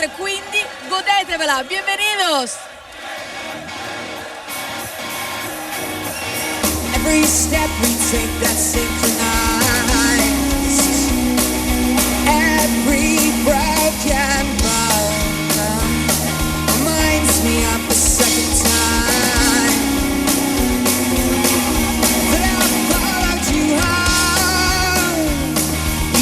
vostre, quindi godetevela. Bienvenidos! Every step we take that's synchronized, every broken bone reminds me of the second time that I followed you home.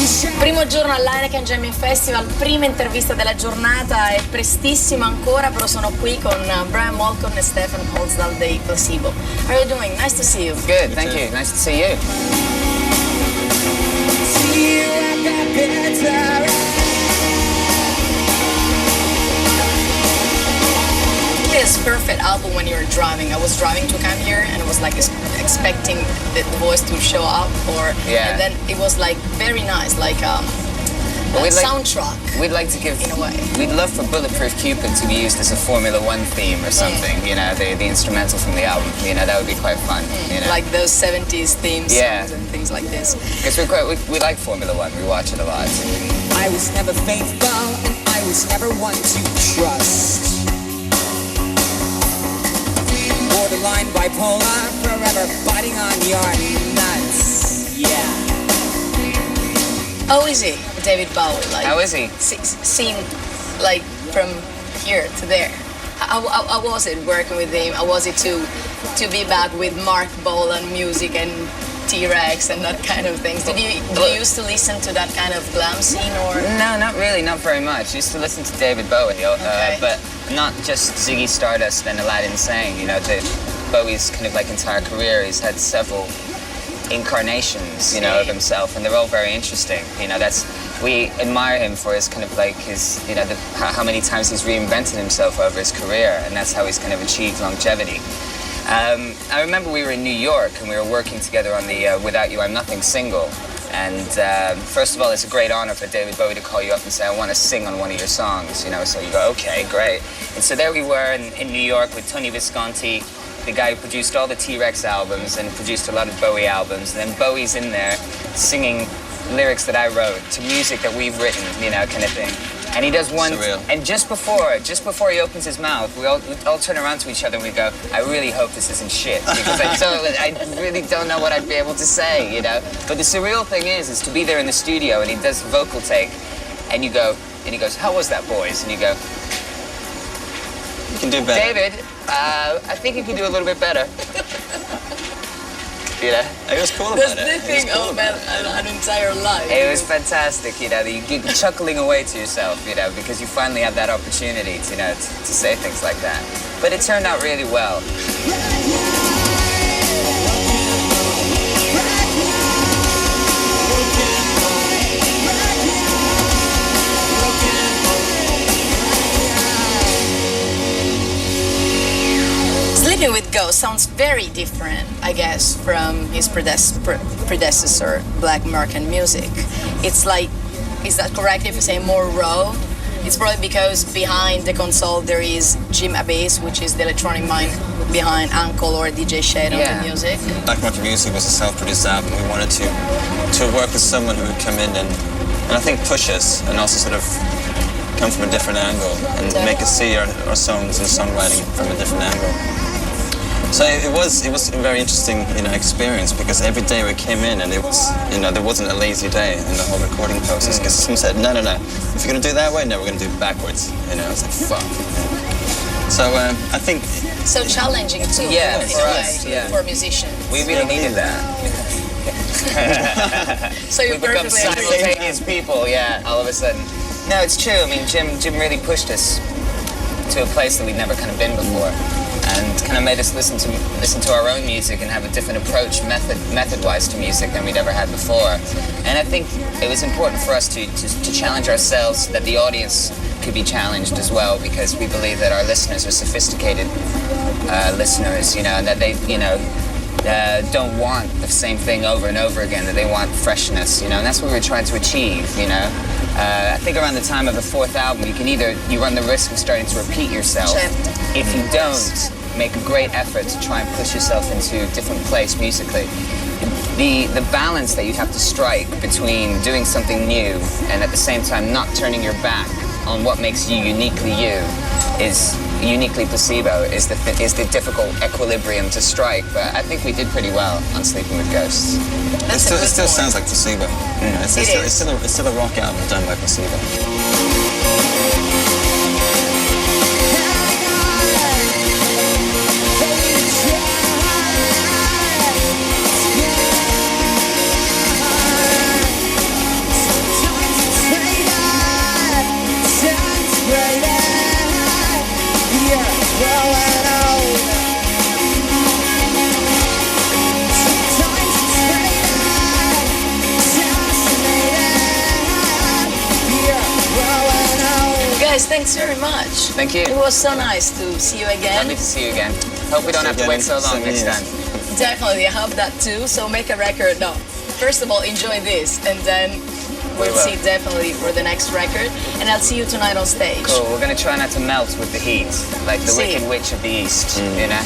You shot Primo giorno all'Heineken Jammin Festival, prima intervista della giornata, è prestissimo ancora, però sono qui con Brian Molcon e Stefan Holsdal dei Placebo. How are you doing? Nice to see you. Good, thank you. Nice to see you. see you at that bitter end. It's a perfect album when you're driving. I was driving to come here and I was like expecting the voice to show up, Yeah. and then it was like very nice, like a soundtrack. We'd like to give, in a way. We'd love for Bulletproof Cupid to be used as a Formula One theme or something, you know, the instrumental from the album, you know, that would be quite fun, you know. Like those 70s theme songs Yeah. and things like this. Because we like Formula One, we watch it a lot. I was never faithful and I was never one to trust. Borderline bipolar, forever biting on your nuts. Yeah. How is he, David Bowie? Like, How is he? Seen like from here to there. How was it working with him? How was it to be back with Mark Bolan music and T-Rex and that kind of things? Did you used to listen to that kind of glam scene or? No, not really, not very much. I used to listen to David Bowie, but not just Ziggy Stardust and Aladdin Sane, you know, Bowie's kind of like entire career, he's had several incarnations, you know, of himself, and they're all very interesting. You know, we admire him for his kind of like his, you know, how many times he's reinvented himself over his career, and that's how he's kind of achieved longevity. I remember we were in New York and we were working together on the Without You I'm Nothing single. And first of all, it's a great honor for David Bowie to call you up and say, I want to sing on one of your songs, you know, so you go, okay, great. And so there we were in New York with Tony Visconti, the guy who produced all the T-Rex albums and produced a lot of Bowie albums. And then Bowie's in there singing lyrics that I wrote to music that we've written, you know, kind of thing. And he does one, Surreal. and just before he opens his mouth, we all turn around to each other and we go, I really hope this isn't shit, because I really don't know what I'd be able to say, you know. But the surreal thing is to be there in the studio and he does the vocal take, and you go, and he goes, how was that, boys? And you go, You can do better. David, I think you can do a little bit better. You know? It was cool That's about the it. thing about an entire life. It was fantastic, you know, you're chuckling away to yourself, you know, because you finally have that opportunity to, you know, to say things like that. But it turned out really well. Sleeping with Ghosts sounds very different, I guess, from his predecessor, Black American Music. It's like, is that correct if I say more raw? It's probably because behind the console there is Jim Abbas, which is the electronic mind behind Uncle or DJ Shade on the music. Black Market Music was a self-produced album. We wanted to work with someone who would come in and I think push us and also sort of come from a different angle and make us see our songs and songwriting from a different angle. So it was a very interesting, you know, experience, because every day we came in and it was, you know, there wasn't a lazy day in the whole recording process, because someone said, no, if you're going to do it that way, no, we're going to do it backwards. You know, it's like, fuck. So I think... So challenging too, Yeah, in for a us, way, yeah. for musicians. We really needed that. So you're We become perfectly agree. simultaneous people, yeah, all of a sudden. No, it's true. I mean, Jim really pushed us to a place that we'd never kind of been before, and kind of made us listen to our own music and have a different approach, method-wise, to music than we'd ever had before. And I think it was important for us to challenge ourselves, so that the audience could be challenged as well, because we believe that our listeners are sophisticated listeners, you know, and that they, you know, don't want the same thing over and over again, that they want freshness, you know, and that's what we were trying to achieve, you know. I think around the time of the fourth album, you run the risk of starting to repeat yourself if you don't make a great effort to try and push yourself into a different place musically. The balance that you have to strike between doing something new and at the same time not turning your back on what makes you uniquely you is uniquely Placebo, is the difficult equilibrium to strike. But I think we did pretty well on Sleeping with Ghosts. It still sounds like Placebo. Yeah, it's still a rock album done by Placebo. Guys, thanks very much. Thank you. It was so nice to see you again. Lovely to see you again. Hope we don't have to wait so long next time. Definitely, I hope that too. So make a record. No, first of all, enjoy this, and then we'll see definitely for the next record. And I'll see you tonight on stage. Cool. We're gonna try not to melt with the heat, like the Wicked Witch of the East. You know.